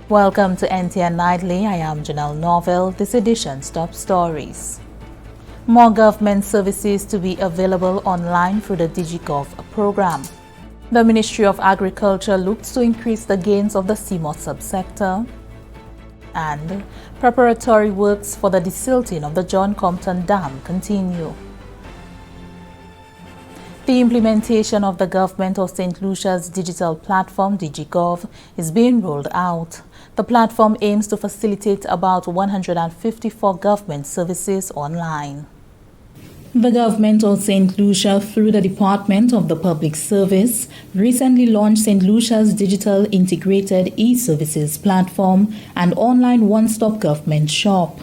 Welcome to NTN Nightly. I am Janelle Norville. This edition's top stories. More government services to be available online through the DigiGov program. The Ministry of Agriculture looks to increase the gains of the CMOS subsector. And preparatory works for the de-silting of the John Compton Dam continue. The implementation of the Government of Saint Lucia's digital platform, DigiGov, is being rolled out. The platform aims to facilitate about 154 government services online. The Government of Saint Lucia, through the Department of the Public Service, recently launched Saint Lucia's digital integrated e-services platform and online one-stop government shop.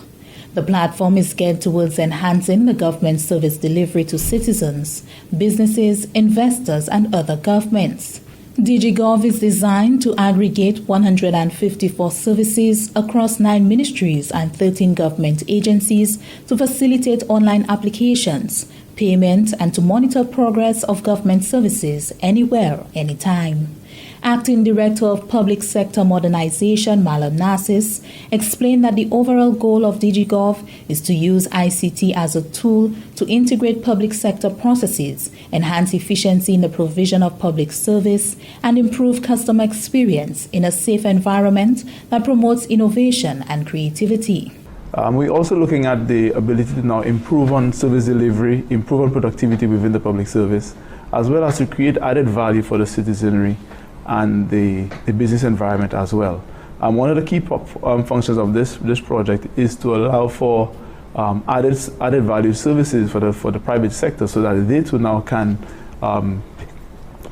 The platform is geared towards enhancing the government service delivery to citizens, businesses, investors, and other governments. DigiGov is designed to aggregate 154 services across 9 ministries and 13 government agencies to facilitate online applications, payment, and to monitor progress of government services anywhere, anytime. Acting Director of Public Sector Modernization, Malam Narcis, explained that the overall goal of DigiGov is to use ICT as a tool to integrate public sector processes, enhance efficiency in the provision of public service, and improve customer experience in a safe environment that promotes innovation and creativity. We're also looking at the ability to now improve on service delivery, improve on productivity within the public service, as well as to create added value for the citizenry and the business environment as well. One of the key functions of this project is to allow for added value services for the private sector, so that they too now can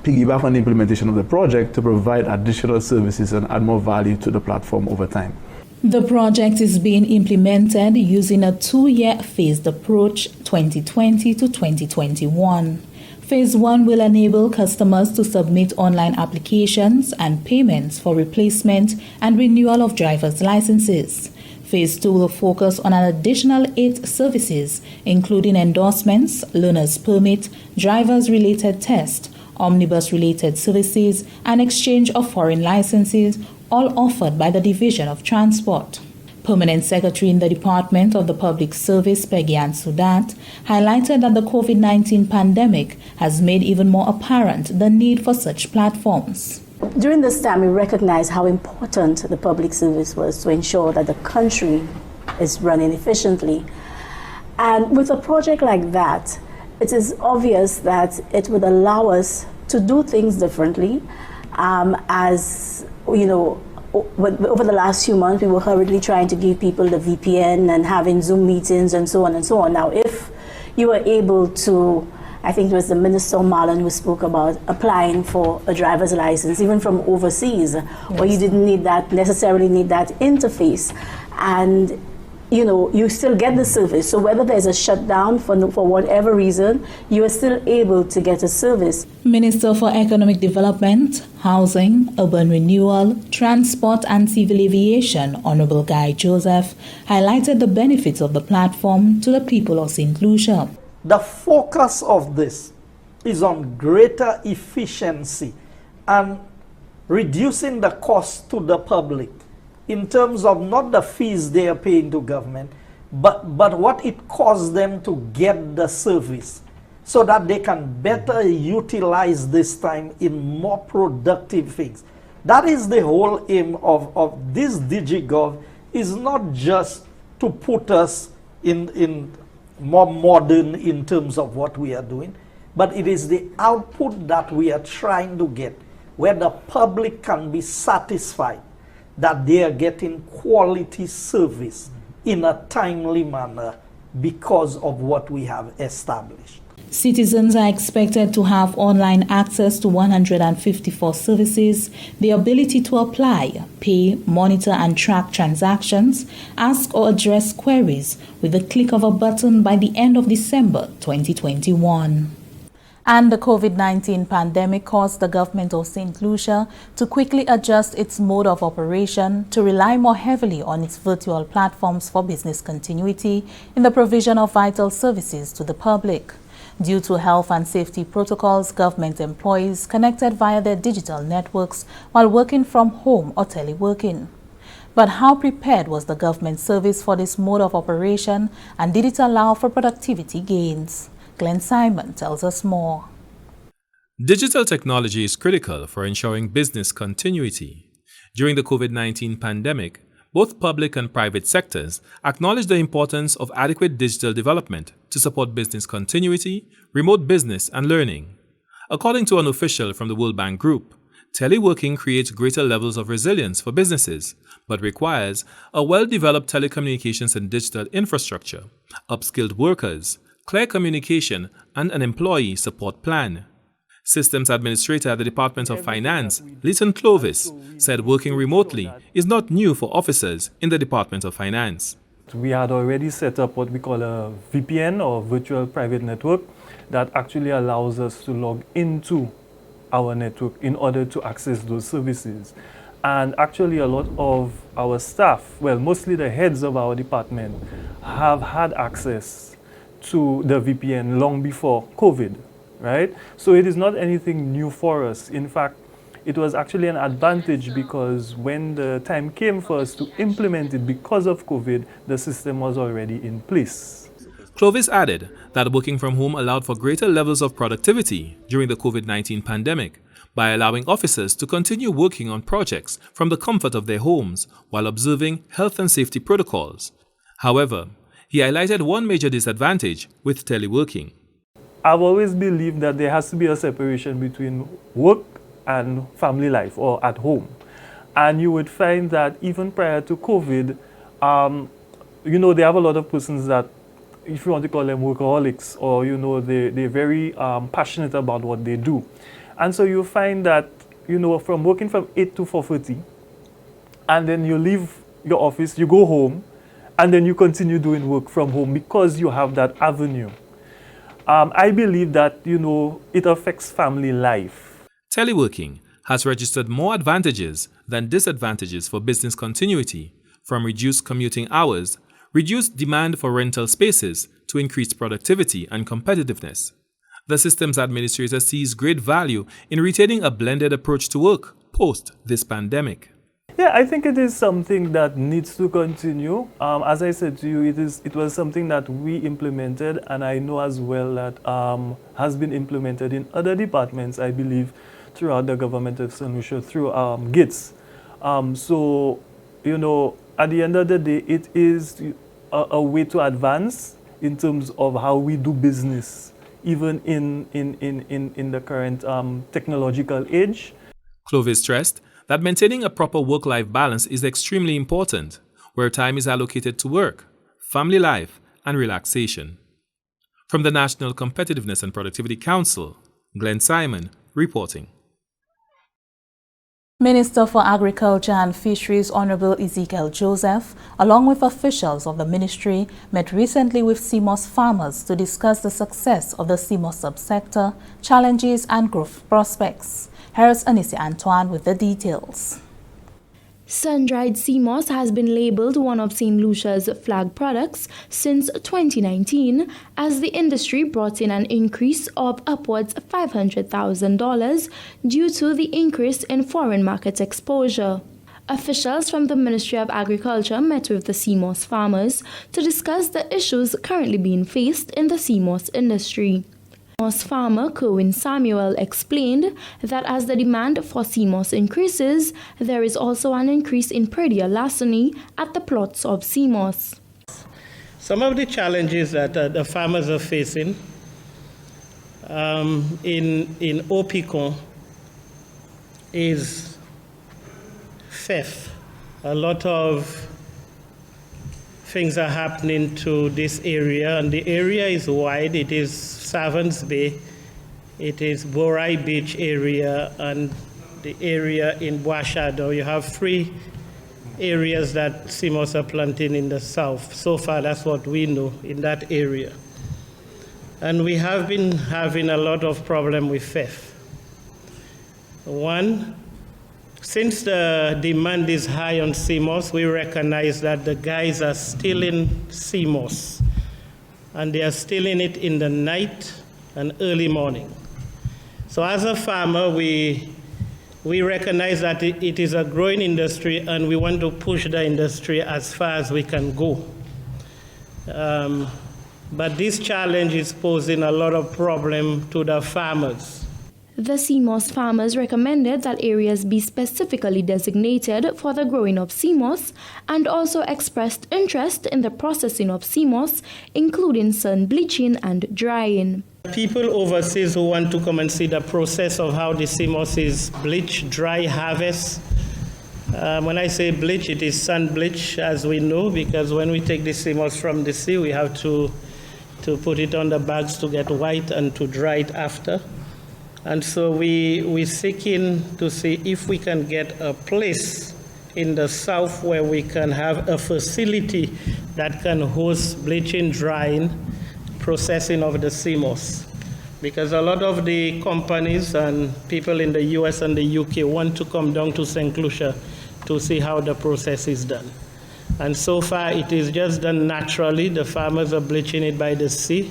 piggyback on the implementation of the project to provide additional services and add more value to the platform over time. The project is being implemented using a 2-year phased approach, 2020 to 2021. Phase 1 will enable customers to submit online applications and payments for replacement and renewal of driver's licenses. Phase 2 will focus on an additional 8 services, including endorsements, learner's permit, driver's-related test, omnibus-related services, and exchange of foreign licenses, all offered by the Division of Transport. Permanent Secretary in the Department of the Public Service, Peggy Ann Sudat, highlighted that the COVID-19 pandemic has made even more apparent the need for such platforms. During this time, we recognized how important the public service was to ensure that the country is running efficiently. And with a project like that, it is obvious that it would allow us to do things differently. As you know, over the last few months, we were hurriedly trying to give people the VPN and having Zoom meetings and so on and so on. Now, if you were able to, I think it was the Minister Marlon who spoke about applying for a driver's license, even from overseas, yes, where you didn't necessarily need that interface. And you know, you still get the service. So whether there's a shutdown for whatever reason, you are still able to get a service. Minister for Economic Development, Housing, Urban Renewal, Transport and Civil Aviation, Honorable Guy Joseph, highlighted the benefits of the platform to the people of Saint Lucia. The focus of this is on greater efficiency and reducing the cost to the public, in terms of not the fees they are paying to government, but what it costs them to get the service, so that they can better utilize this time in more productive things. That is the whole aim of this DigiGov, is not just to put us in more modern in terms of what we are doing, but it is the output that we are trying to get, where the public can be satisfied that they are getting quality service in a timely manner because of what we have established. Citizens are expected to have online access to 154 services, the ability to apply, pay, monitor and track transactions, ask or address queries with the click of a button by the end of December 2021. And the COVID-19 pandemic caused the Government of Saint Lucia to quickly adjust its mode of operation to rely more heavily on its virtual platforms for business continuity in the provision of vital services to the public. Due to health and safety protocols, government employees connected via their digital networks while working from home or teleworking. But how prepared was the government service for this mode of operation, and did it allow for productivity gains? Glenn Simon tells us more. Digital technology is critical for ensuring business continuity. During the COVID-19 pandemic, both public and private sectors acknowledged the importance of adequate digital development to support business continuity, remote business, and learning. According to an official from the World Bank Group, teleworking creates greater levels of resilience for businesses, but requires a well-developed telecommunications and digital infrastructure, upskilled workers, clear communication, and an employee support plan. Systems Administrator at the Department of Finance, Leighton Clovis, said working remotely is not new for officers in the Department of Finance. We had already set up what we call a VPN, or virtual private network, that actually allows us to log into our network in order to access those services. And actually a lot of our staff, well, mostly the heads of our department, have had access to the VPN long before COVID. Right? So it is not anything new for us. In fact, it was actually an advantage, because when the time came for us to implement it because of COVID, the system was already in place. Clovis added that working from home allowed for greater levels of productivity during the COVID-19 pandemic by allowing officers to continue working on projects from the comfort of their homes while observing health and safety protocols. However, he highlighted one major disadvantage with teleworking. I've always believed that there has to be a separation between work and family life, or at home. And you would find that even prior to COVID, they have a lot of persons that, if you want to call them workaholics, or, they're very passionate about what they do. And so you find that, from working from 8 to 4:30, and then you leave your office, you go home, and then you continue doing work from home because you have that avenue. I believe that, it affects family life. Teleworking has registered more advantages than disadvantages for business continuity, from reduced commuting hours, reduced demand for rental spaces, to increased productivity and competitiveness. The systems administrator sees great value in retaining a blended approach to work post this pandemic. Yeah, I think it is something that needs to continue. As I said to you, it was something that we implemented, and I know as well that has been implemented in other departments, I believe, throughout the Government of Saint Lucia, through GITS. So, at the end of the day, it is a way to advance in terms of how we do business, even in the current technological age. Clovis stressed that maintaining a proper work-life balance is extremely important, where time is allocated to work, family life, and relaxation. From the National Competitiveness and Productivity Council, Glenn Simon reporting. Minister for Agriculture and Fisheries Honorable Ezekiel Joseph, along with officials of the ministry, met recently with CMOS farmers to discuss the success of the CMOS subsector, challenges and growth prospects. Here's Anissa Antoine with the details. Sun-dried CMOS has been labeled one of St. Lucia's flag products since 2019, as the industry brought in an increase of upwards $500,000 due to the increase in foreign market exposure. Officials from the Ministry of Agriculture met with the CMOS farmers to discuss the issues currently being faced in the CMOS industry. CMOS farmer Kerwin Samuel explained that as the demand for CMOS increases, there is also an increase in predial larceny at the plots of CMOS. Some of the challenges that the farmers are facing in Opicon is theft. A lot of things are happening to this area, and the area is wide. It is Savans Bay, it is Borai Beach area, and the area in Bois-Shadow. You have 3 areas that CMOS are planting in the south. So far, that's what we know in that area. And we have been having a lot of problem with theft. One, since the demand is high on CMOS, we recognize that the guys are stealing CMOS, and they are stealing it in the night and early morning. So as a farmer, we We recognize that it is a growing industry, and we want to push the industry as far as we can go. But this challenge is posing a lot of problem to the farmers. The CMOS farmers recommended that areas be specifically designated for the growing of CMOS and also expressed interest in the processing of CMOS, including sun bleaching and drying. People overseas who want to come and see the process of how the CMOS is bleached, dry, harvest. When I say bleach, it is sun bleach, as we know, because when we take the CMOS from the sea, we have to put it on the bags to get white and to dry it after. And so we're seeking to see if we can get a place in the south where we can have a facility that can host bleaching, drying, processing of the CMOS. Because a lot of the companies and people in the US and the UK want to come down to Saint Lucia to see how the process is done. And so far it is just done naturally. The farmers are bleaching it by the sea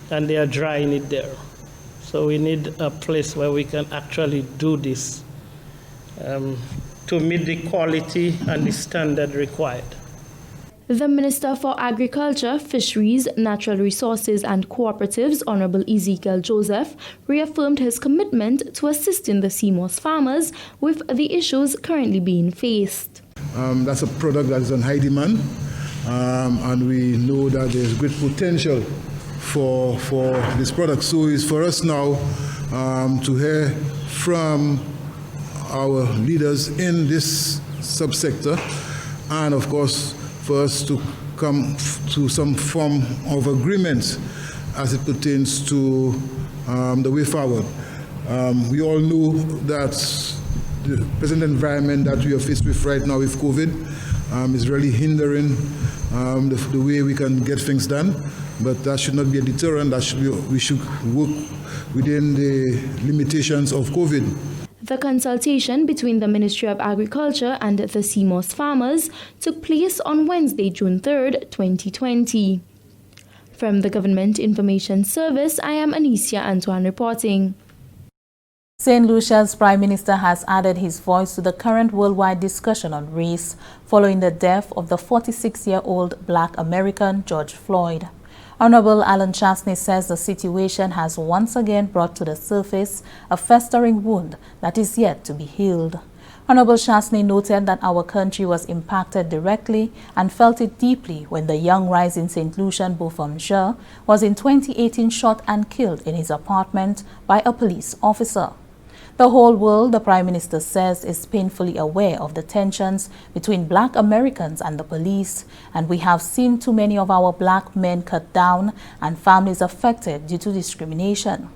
and they are drying it there. So we need a place where we can actually do this to meet the quality and the standard required. The Minister for Agriculture, Fisheries, Natural Resources and Cooperatives, Honorable Ezekiel Joseph, reaffirmed his commitment to assisting the CMOS farmers with the issues currently being faced. That's a product that is on high demand, and we know that there's great potential for this product. So it's for us now to hear from our leaders in this subsector, and of course for us to come to some form of agreement as it pertains to the way forward. We all know that the present environment that we are faced with right now with COVID is really hindering the way we can get things done. But that should not be a deterrent. We should work within the limitations of COVID. The consultation between the Ministry of Agriculture and the CMOS farmers took place on Wednesday, June 3rd, 2020. From the Government Information Service, I am Anicia Antoine reporting. Saint Lucia's Prime Minister has added his voice to the current worldwide discussion on race following the death of the 46-year-old Black American George Floyd. Honorable Alan Chasney says the situation has once again brought to the surface a festering wound that is yet to be healed. Honorable Chasney noted that our country was impacted directly and felt it deeply when the young rising St. Lucian Beaufort was in 2018 shot and killed in his apartment by a police officer. The whole world, the Prime Minister says, is painfully aware of the tensions between Black Americans and the police, and we have seen too many of our Black men cut down and families affected due to discrimination.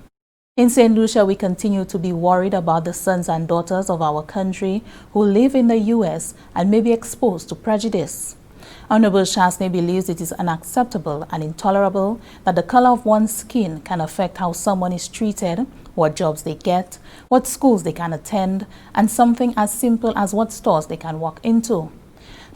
In St. Lucia, we continue to be worried about the sons and daughters of our country who live in the U.S. and may be exposed to prejudice. Honorable Chasney believes it is unacceptable and intolerable that the color of one's skin can affect how someone is treated, what jobs they get, what schools they can attend, and something as simple as what stores they can walk into.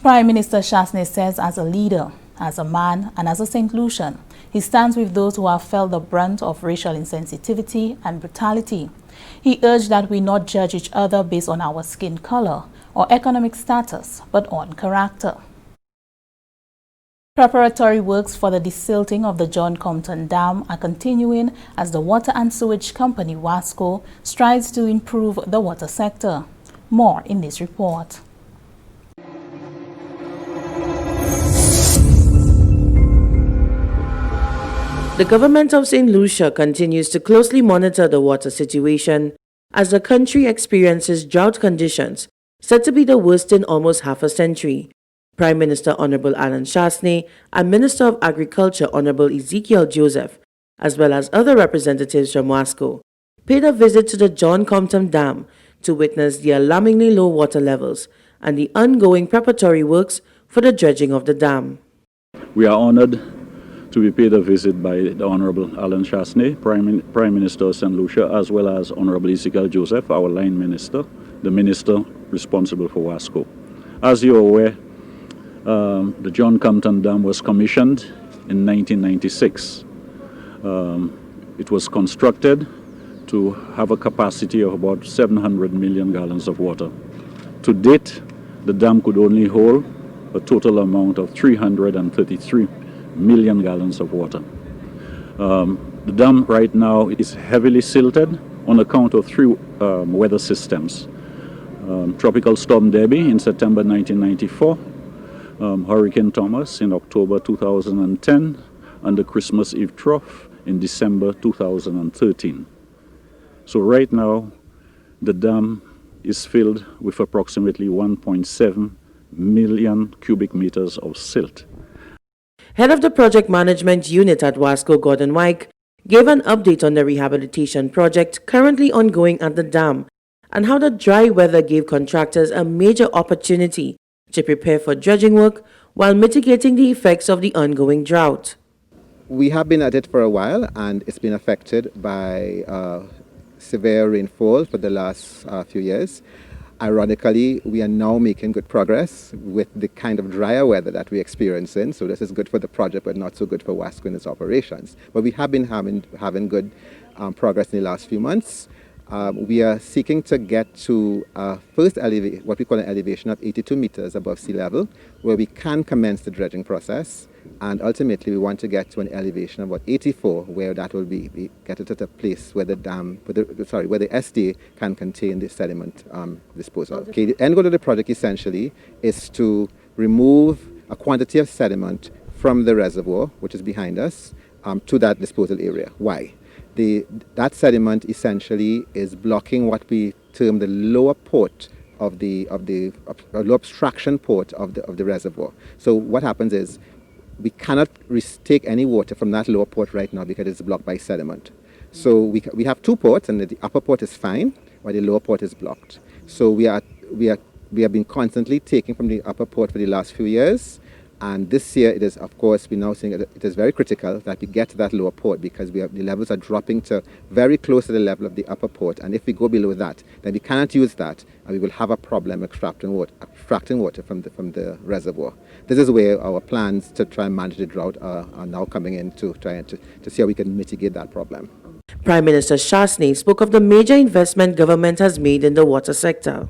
Prime Minister Chasney says as a leader, as a man, and as a St. Lucian, he stands with those who have felt the brunt of racial insensitivity and brutality. He urged that we not judge each other based on our skin color or economic status, but on character. Preparatory works for the de-silting of the John Compton Dam are continuing as the Water and Sewage Company, WASCO, strives to improve the water sector. More in this report. The Government of Saint Lucia continues to closely monitor the water situation as the country experiences drought conditions said to be the worst in almost half a century. Prime Minister Honorable Alan Chasney and Minister of Agriculture Honorable Ezekiel Joseph, as well as other representatives from WASCO, paid a visit to the John Compton Dam to witness the alarmingly low water levels and the ongoing preparatory works for the dredging of the dam. We are honored to be paid a visit by the Honorable Alan Chasney, Prime Minister of Saint Lucia, as well as Honorable Ezekiel Joseph, our line minister, the minister responsible for WASCO. As you are aware, the John Compton Dam was commissioned in 1996. It was constructed to have a capacity of about 700 million gallons of water. To date, the dam could only hold a total amount of 333 million gallons of water. The dam right now is heavily silted on account of three weather systems. Tropical Storm Debbie in September 1994, Hurricane Thomas in October 2010, and the Christmas Eve trough in December 2013. So right now, the dam is filled with approximately 1.7 million cubic meters of silt. Head of the Project Management Unit at Wasco, Gordon Wyke, gave an update on the rehabilitation project currently ongoing at the dam and how the dry weather gave contractors a major opportunity to prepare for dredging work while mitigating the effects of the ongoing drought. We have been at it for a while, and it's been affected by severe rainfall for the last few years. Ironically, we are now making good progress with the kind of drier weather that we're experiencing. So this is good for the project, but not so good for Wasco and its operations. But we have been having good progress in the last few months. We are seeking to get to first what we call an elevation of 82 meters above sea level, where we can commence the dredging process. And ultimately, we want to get to an elevation of about 84, where that will be get it at a place where the dam, where the SDA can contain the sediment disposal. Okay, the end goal of the project essentially is to remove a quantity of sediment from the reservoir, which is behind us, to that disposal area. Why? That sediment essentially is blocking what we term the lower port of the low abstraction port of the reservoir. So what happens is, we cannot take any water from that lower port right now because it's blocked by sediment. So we have two ports, and the upper port is fine, while the lower port is blocked. So we have been constantly taking from the upper port for the last few years, and this year it is, of course, we're now saying that it is very critical that we get to that lower port because the levels are dropping to very close to the level of the upper port, and if we go below that, then we cannot use that, and we will have a problem extracting water from the reservoir. This is where our plans to try and manage the drought are now coming in to try to see how we can mitigate that problem. Prime Minister Chasney spoke of the major investment government has made in the water sector.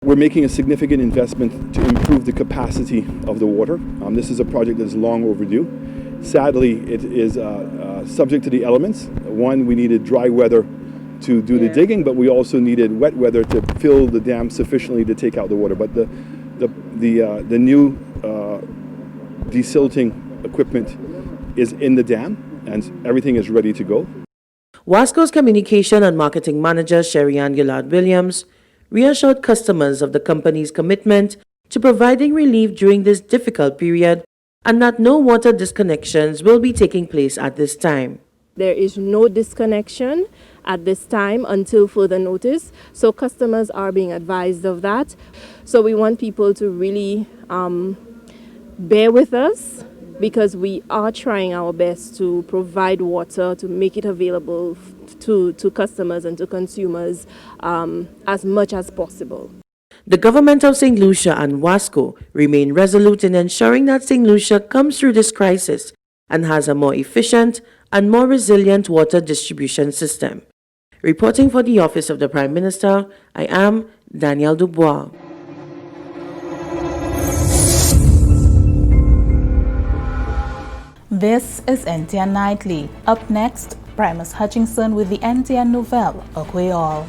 We're making a significant investment to improve the capacity of the water. This is a project that is long overdue. Sadly, it is subject to the elements. One, we needed dry weather to do the digging, but we also needed wet weather to fill the dam sufficiently to take out the water. But the new de-silting equipment is in the dam, and everything is ready to go. Wasco's Communication and Marketing Manager, Sherry-Ann Gillard-Williams, reassured customers of the company's commitment to providing relief during this difficult period and that no water disconnections will be taking place at this time. There is no disconnection at this time until further notice, so customers are being advised of that. So we want people to really bear with us because we are trying our best to provide water, to make it available to customers and to consumers as much as possible. The Government of Saint Lucia and Wasco remain resolute in ensuring that Saint Lucia comes through this crisis and has a more efficient and more resilient water distribution system. Reporting for the Office of the Prime Minister, I am Danielle Dubois. This is NTN Nightly. Up next, Primus Hutchinson with the NTN novel, Okweol.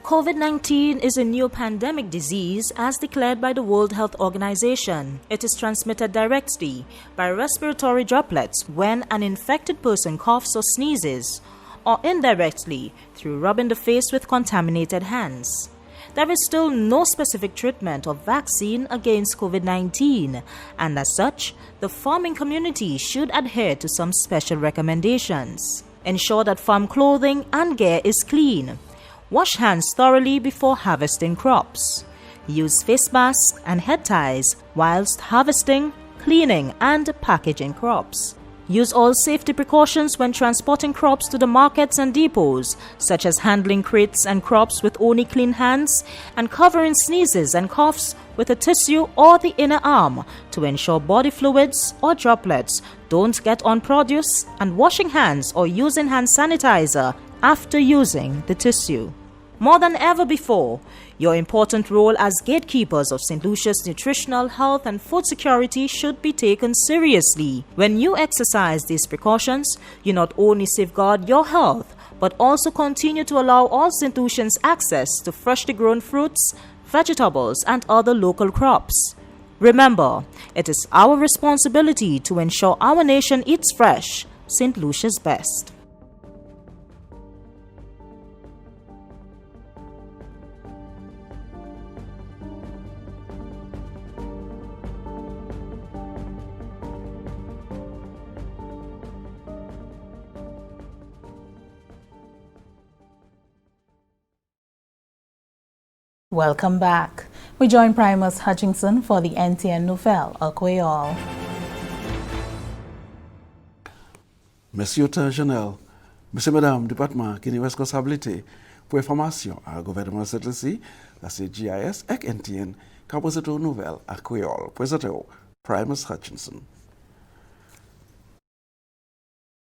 COVID-19 is a new pandemic disease as declared by the World Health Organization. It is transmitted directly by respiratory droplets when an infected person coughs or sneezes, or indirectly through rubbing the face with contaminated hands. There is still no specific treatment or vaccine against COVID-19, and as such, the farming community should adhere to some special recommendations. Ensure that farm clothing and gear is clean. Wash hands thoroughly before harvesting crops. Use face masks and head ties whilst harvesting, cleaning, and packaging crops. Use all safety precautions when transporting crops to the markets and depots, such as handling crates and crops with only clean hands and covering sneezes and coughs with a tissue or the inner arm to ensure body fluids or droplets don't get on produce, and washing hands or using hand sanitizer after using the tissue. More than ever before, your important role as gatekeepers of St. Lucia's nutritional, health and food security should be taken seriously. When you exercise these precautions, you not only safeguard your health, but also continue to allow all St. Lucians access to freshly grown fruits, vegetables and other local crops. Remember, it is our responsibility to ensure our nation eats fresh, St. Lucia's best. Welcome back. We join Primus Hutchinson for the NTN Nouvelle à Creole. Monsieur Général, Monsieur Madame Département qui est responsabilité pour information à Gouvernement de Saint Lucia, la CGIS et NTN, compositeur Nouvelle à Creole, présenteur Primus Hutchinson.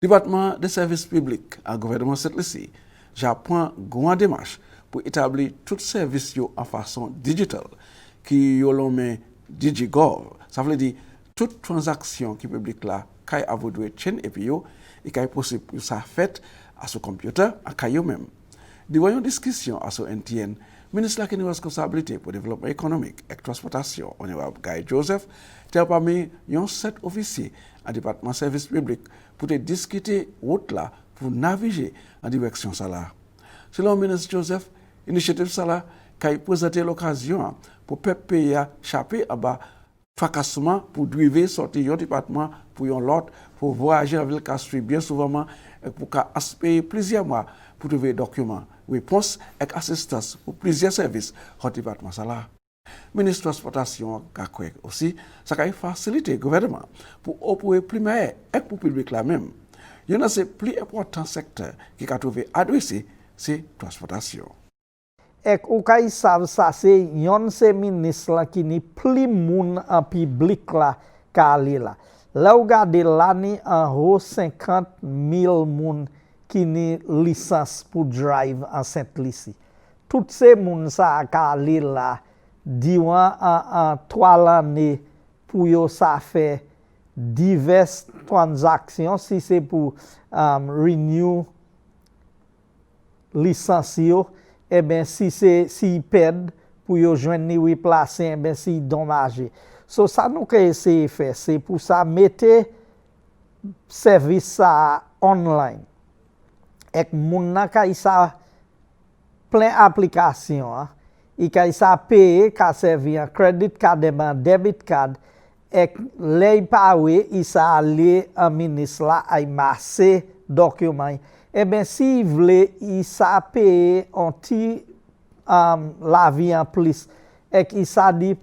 Département des services publics à Gouvernement de Saint Lucia, j'apprends grande démarche pour établir tout service en façon digitale qui yo l'homme DigiGov. Ça veut dire toute transaction qui public là kay avodwe chain et puis yo et kay possible pour ça fait à ce computer à kay même. Devant une discussion à ce NTN, ministre qui a une responsabilité pour le développement économique et transportation, honorable Guy Joseph, tel parmi un 7 officiers à département service public pour discuter route là pour naviguer en direction ça là. Selon le ministre Joseph, l'initiative ça là qui a présenté l'occasion pour pays échapper à bas fracassement pour driver sortir un département pour un l'autre pour voyager en ville Castries bien souvent et pour aspect plusieurs mois pour trouver documents, réponses et assistance pour plusieurs services au département ça là. Ministre de la Transportation aussi, ça a facilité le gouvernement pour opérer primaire et pour le public là même. Il y en a ce plus important secteur qui a trouvé adressé, c'est transportation. Et ou kay sav ça c'est yon se ministre là qui ni plus moun en public là kali là. Là ou gade l'année en haut 50 000 moun qui ni licence pour drive en Saint-Lucie. Tout ces moun ça kali là diwan en 3 l'année pour yo ça fait diverses transactions si c'est pour renew licence yo. Eh bien, si perdent pour yo joindre ni replacer, eh bien, si dommagé. So, ça nous que essayer faire, c'est pour ça mettre service ça online. Et moun nan kay sa plein application, et kay sa payer, ka servi un credit card et un debit card, et lay pawe, il sa aller en ministre là, ay masse document. Eh bien, si vous voulez, il s'est payé un petit la vie en plus. Et qu'il s'est dit,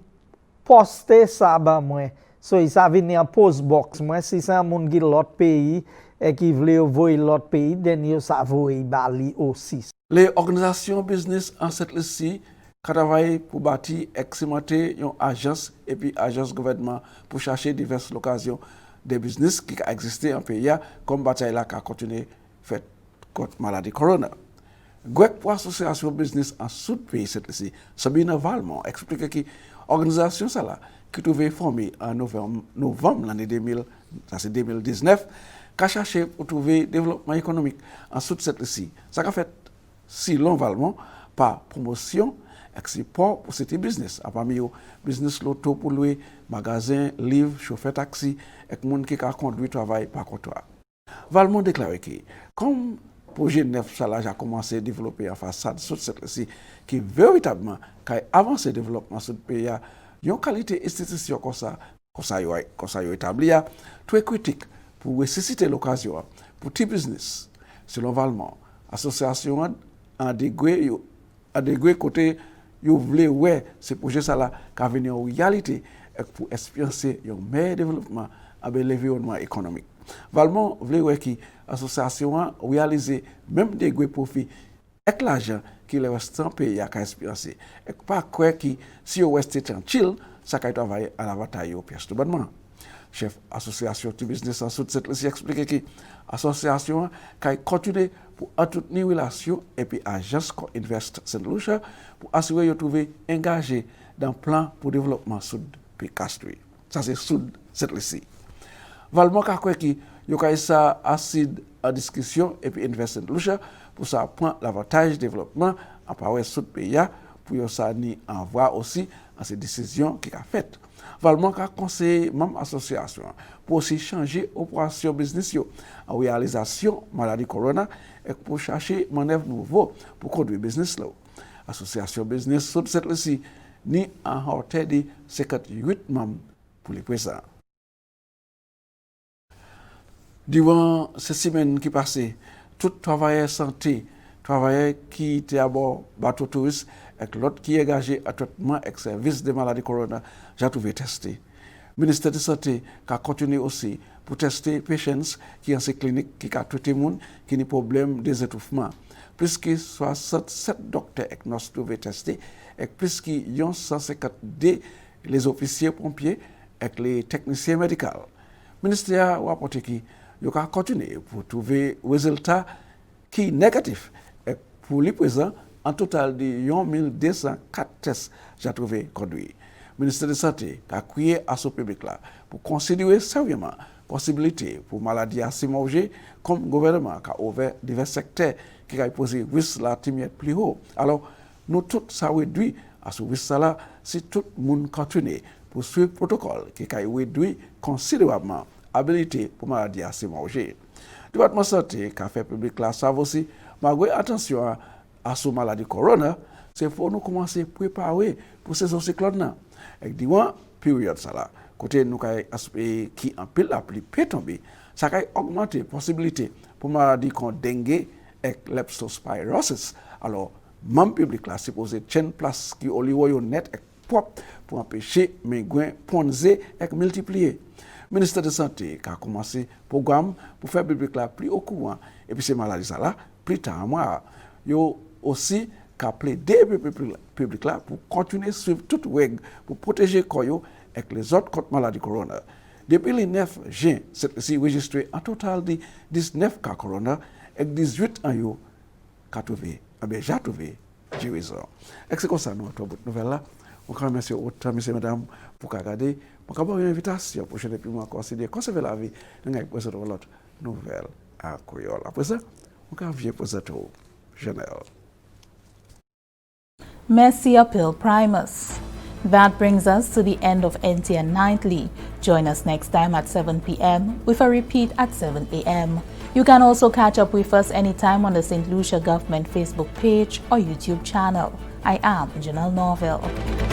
poster ça, ben moi. So, il s'est venu en post box. Moi, si c'est un monde qui l'autre pays et qui voulait envoyer l'autre pays, then il s'est envoyé Bali aussi. Les organisations business en cette liste travaillent pour bâtir et cimenter une agence et puis agence gouvernement pour chercher diverses occasions de business qui existent en pays comme bataille là qui a continué fait contre maladie corona. Gwek pour association business en sud-pays cette ici, Sabine Valmont explique que l'organisation ça là qui trouvait formée en novembre l'année 2019 qui a cherché pour trouver développement économique en sud cette ici. Ça a fait si long Valmont par promotion et support pour cette business. À parmi eux, business loto pour louer magasin, livre, chauffeur taxi et monde qui a conduit travail par comptoir. Valmont déclare que comme projet neuf ça a commencé à développer en façade sur cette ici qui véritablement qui a avancé le développement sur le pays a une qualité institution comme ça établi très critique pour ressusciter l'occasion pour petit business selon Valmont association en degré côté yo voulez ouais ce projet ça là qui venir en réalité pour expériencer un meilleur développement avec l'environnement économique. Valmont vle wè ki association réaliser même des gros profits avec l'argent qui le restant pays a espérer. Et pas quoi qui si au reste tranquille, ça ka travailler à la bataille au pièce tout bonnement. Chef association du business en Saint Lucia explique que association qui continue pour entretenir relation et puis agence Invest Saint Lucia pour assurer de trouver engagé dans plan pour développement sud puis Castries. Ça c'est sud Saint Lucia. Valmont ka quoi qui yo ka ça acide en discussion et puis Invest Saint Lucia pour ça prendre l'avantage développement en parole sud pays pour yo ça ni envoie aussi à ces décisions qui a faites. Valmont a conseillé même association pour aussi changer opération business en réalisation maladie corona et pour chercher manœuvre nouveau pour conduire business là. Association business sud cette aussi ni en hauteur de 58 membres pour les présents. Durant ces semaines qui passaient, tout travailleur santé, travailleur qui était à bord bateau touriste et l'autre qui est engagé à traitement avec service de maladie corona, j'ai trouvé testé. Le ministère de la Santé a continué aussi pour tester les patients qui ont ces cliniques qui ont traité les gens qui ont des problèmes d'étouffement. Plus que 67 docteurs et nurses trouvé testés et plus que 152 les officiers pompiers et les techniciens médicaux. Le ministère a rapporté qu'il a continué pour trouver des résultats qui sont négatifs. Et pour les présents, en total de 1204 tests, j'ai trouvé conduits. Le ministère de la Santé a crié à ce public-là pour considérer sérieusement la possibilité pour maladie à s'immoger comme le gouvernement a ouvert divers secteurs qui ont posé risque la timide plus haut. Alors, nous tous ça réduit à ce risque-là si tout le monde continue pour suivre le protocole qui a réduit considérablement l'habilité pour maladie à s'immoger. Le département de la santé qui a fait public là savent aussi, malgré attention à ce maladie corona, c'est pour nous commencer à préparer pour ces cyclones. Et durant la période ça côté nous qui en pile la pluie peut tomber, ça va augmenter la possibilité pour maladie comme dengue et leptospirosis. Alors, même public là supposé chaîne place qui au lieu net et propre pour empêcher mes gains ponzer et multiplier. Le ministère de la Santé a commencé un programme pour faire le public là plus au courant et puis ces maladies ça là plus tard moi yo aussi qu'a plaidé le public là pour continuer à suivre toute règle pour protéger Koyo et les autres contre maladie corona. Depuis le 9 juin, c'est ici enregistré un total de 19 cas corona et 18 ans yo qu'a trouvé, j'ai trouvé guérison. Et c'est comme ça nous avons cette nouvelle là. On remercie autant messieurs et mesdames pour regarder. On va avoir une invitation pour que nous considérer conserver la vie. Nous allons présenter l'autre nouvelle à Koyol. Après ça, on va venir présenter au général. Merci Appeal Primus. That brings us to the end of NTN Nightly. Join us next time at 7 p.m. with a repeat at 7 a.m. You can also catch up with us anytime on the St. Lucia Government Facebook page or YouTube channel. I am Janelle Norville.